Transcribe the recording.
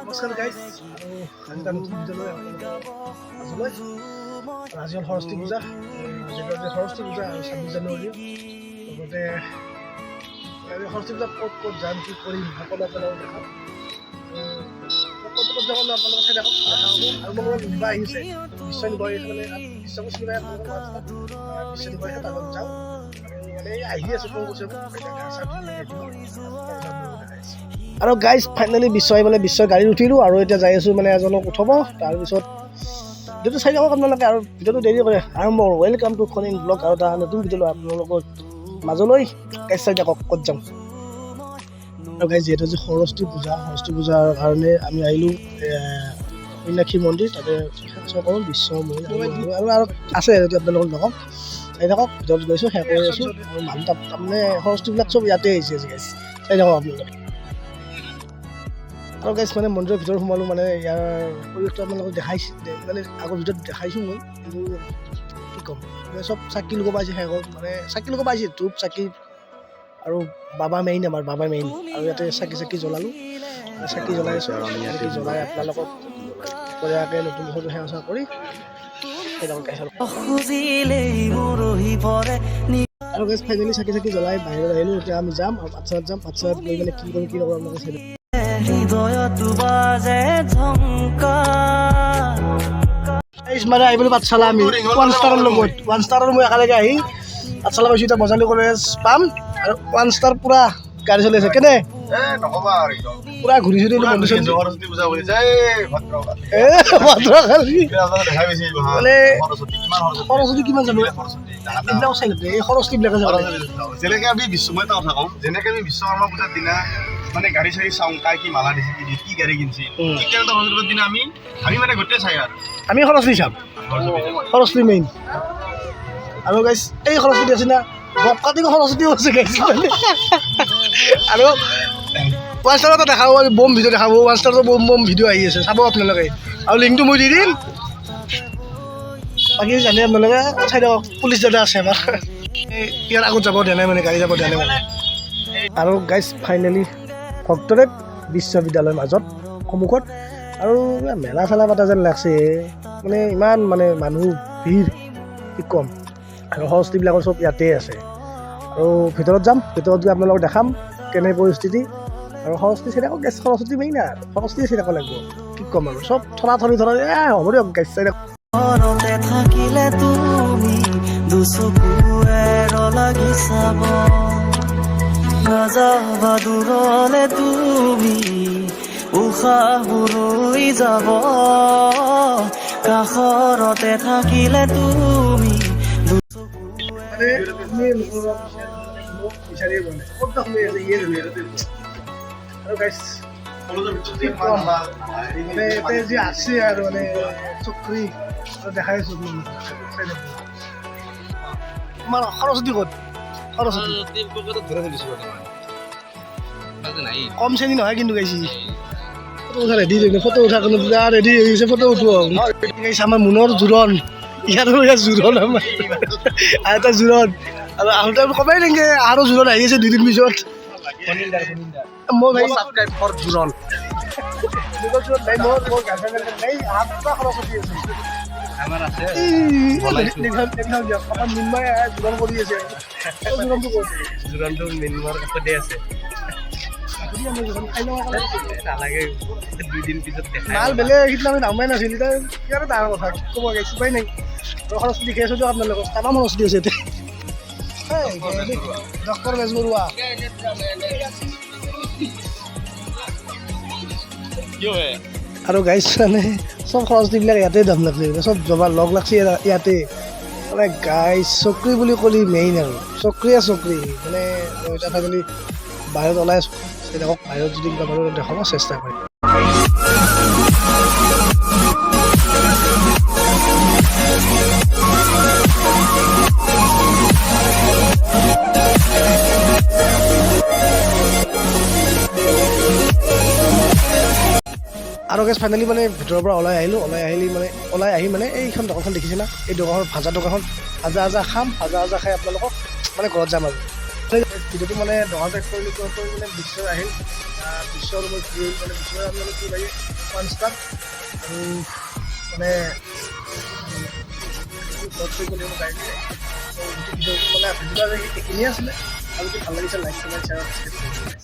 নমস্কাৰ গাইজ আৰু আজি এটা নতুন ভিডিঅ'লৈ আজি হ'ল সৰস্বতী পূজা সৰস্বতী পূজা 26 জানুৱাৰী লগতে সৰস্বতী পূজাত ক'ত ক'ত যাম কি কৰিম সকলো আপোনালোকক দেখাম ক'ত যাব আপোনালোকে চাই থাকক আৰু মোৰ নিবা আহিছে নিশ্চয় নিব আহিছে মানে নিশ্চয় নিব আহিছে তাত যাওঁ মানে আহি আছোঁ আৰু গাইজ ফাইনেলি বিশ্বই গাড়ীত উঠিলোঁ আৰু এতিয়া যাই আছোঁ মানে এজনক উঠাব তাৰপিছত ভিডিঅ'টো চাই থাকক আপোনালোকে আৰু ভিডিঅ'টো দেৰি কৰে আৰম্ভ কৰোঁ ৱেলকাম টু খনিন ব্লগ আৰু এটা নতুন ভিডিঅ' লৈ আপোনালোকৰ মাজলৈ গাইজ চাই থাকক ক'ত যাম আৰু গাইজ যিহেতু আজি সৰস্বতী পূজাৰ কাৰণে আমি আহিলোঁ মীনাক্ষী মন্দিৰ তাতে কৰোঁ বিশ্ব আৰু আছে আপোনালোকক নকওঁ চাই থাকক ভিডিঅ'ত গৈছোঁ শেষ কৰি আছোঁ আৰু মানুহ তাৰমানে সৰস্বতীবিলাক চব ইয়াতে আহিছে আজি গাইজ চাই থাকক আপোনালোকে আৰু গাইজ মানে মন্দিৰৰ ভিতৰত সোমালোঁ মানে ইয়াৰ পৰিৱেশটো আপোনালোকক দেখাইছোঁ মানে আগৰ ভিতৰত দেখাইছোঁ মই কিন্তু কি ক'ম মানে চব চাকি লগাব পাইছে শেষত মানে চাকি লগাব পাইছে ধূপ চাকি আৰু বাবা মেইন আমাৰ বাবা মেইন আৰু ইয়াতে চাকি জ্বলালোঁ চাকি জ্বলাই আছোঁ আৰু আমি চাকি জ্বলাই আপোনালোকক বঢ়িয়াকৈ নতুন বছৰটো সেৱা কৰি আৰু গাইজ ফাইনেলি চাকি জ্বলাই বাহিৰত আহিলোঁ এতিয়া আমি যাম আৰু পাঠশালাত যাম পাঠশালাত গৈ মানে কি কৰোঁ আপোনালোকে চাই মানে আহিবলৈ পাঠশালা আমি ওৱান ষ্টাৰৰ মই একেলগে আহি পাঠশালা পাইছোঁ এতিয়া বজালী কলেজ পাম আৰু ওৱান ষ্টাৰ পুৰা গাড়ী চলি আছে কেনে পুৰা ঘূৰিছোঁ মানে সৰস্বতী কিমান জানো এইবিলাক চাই নাথাকে এই সৰস্বতীবিলাকে যেনেকৈ আমি মই এটা কথা কওঁ যেনেকৈ আমি বিশ্বকৰ্মা পূজাৰ দিনা মানে গাড়ী চাড়ী চাওঁ কাই কি মালা দিছে কি গাড়ী কিনিছে ঠিক তেনেকুৱা সৰস্বতী দিনা আমি মানে গোটেই চাই আৰু আমি সৰস্বতী চাম সৰস্বতী মেইন আৰু গাইজ এই সৰস্বতী আছে না বকাটিকো সৰস্বতীও আছে গাইজ আৰু ওৱান ষ্টাৰত দেখাব বম ভিডিঅ' দেখাব ওৱান ষ্টাৰতো বম ভিডিঅ' আহি আছে চাব আপোনালোকে আৰু লিংকটো মই দি দিম বাকী জানে আপোনালোকে চাই থাকক পুলিচ দাদা আছে আমাৰ ইয়াৰ আগত যাব দিয়া নাই মানে গাড়ী যাব দিয়া নাই মানে আৰু গাইজ ফাইনেলি ভক্তদেৱ বিশ্ববিদ্যালয়ৰ মাজত সন্মুখত আৰু মেলা চেলা পতা যেন লাগছে মানে ইমান মানে মানুহ ভিৰ কি ক'ম আৰু সৰস্বতীবিলাকৰ চব ইয়াতে আছে আৰু ভিতৰত যাম ভিতৰত গৈ আপোনালোকক দেখাম কেনে পৰিস্থিতি আৰু সৰস্বতী চাই থাকক গেছ সৰস্বতী মেইন আৰু সৰস্বতী চাই থাকব লাগিব কি ক'ম আৰু চব থৰা হ'ব দিয়ক গেছ চাই থাকক থাকিলে তুমি দুচকুৱে লাগি চাব নাযাবা দূৰলে তুমি উশাহ ৰৈ যাব কাষৰতে থাকিলে তুমি যি আছে আৰু মানে চকৰি দেখাই আছো তোমাৰ সৰস্বতী ক'ত সৰস্বতী কম শ্ৰেণী নহয় কিন্তু গাইছি ফটো উঠা ৰেডি ফটো উঠা কোনো ৰেডি হৈ গৈছে ফটো উঠোৱা গাইছে আমাৰ মনৰ জোৰণ ইয়াৰ জোৰণ আমাৰ আৰু এটা জোৰণ আৰু আহোঁতে কমাই নেকি আৰু জোৰণ আহি আছে 2 দিন পিছত মই ভাই ছাবস্ক্ৰাইব কৰ জোৰণ আমাৰ আছে জোৰণটো মিনমৰ কাষতে আছে নালাগে 2 দিন পিছত মাল বেলেগ সিদিনা আমি নামাই নাছিল এতিয়া ইয়াৰ ডাঙৰ কথা ক'ব গাইছোঁ উপায় নাই সৰস্বতী দেখি আছোঁ দিয়ক আপোনালোকক তামাম সৰস্বতী আছে এতিয়া ডক্টৰ বেজবৰুৱা আৰু গাইছ মানে চব সৰস্বতীবিলাক ইয়াতে দাম লাগছে চব জবা লগ লাগছে ইয়াতে মানে গাইছ চকৰি বুলি ক'লি মেইন আৰু চকৰি মানে এতিয়া থাকিলে বাহিৰত ওলাই আছোঁ দেখক বাহিৰত যদি কিবা বাৰু দেখাব চেষ্টা কৰিম আৰু গেছ ফাইনেলি মানে ভিতৰৰ পৰা ওলাই আহি মানে এইখন দোকানখন দেখিছে না এই দোকানখন ভাজা দোকানখন ভাজা খাম ভাজা খাই আপোনালোকক মানে ঘৰত যাম আৰু ভিডিঅ'টো মানে দোকানটো কৰি মানে বিশ্ব আহিল বিশ্বৰ মই ঘূৰি মানে বিশ্বৰ আপোনালোকে লাগে 1 ষ্টাৰ আৰু মানে ভিডিঅ'টো মানে ভিডিঅ'টো এইখিনিয়ে আছিলে আৰু যদি ভাল লাগিছে লাইক কমেণ্ট শ্বেয়াৰ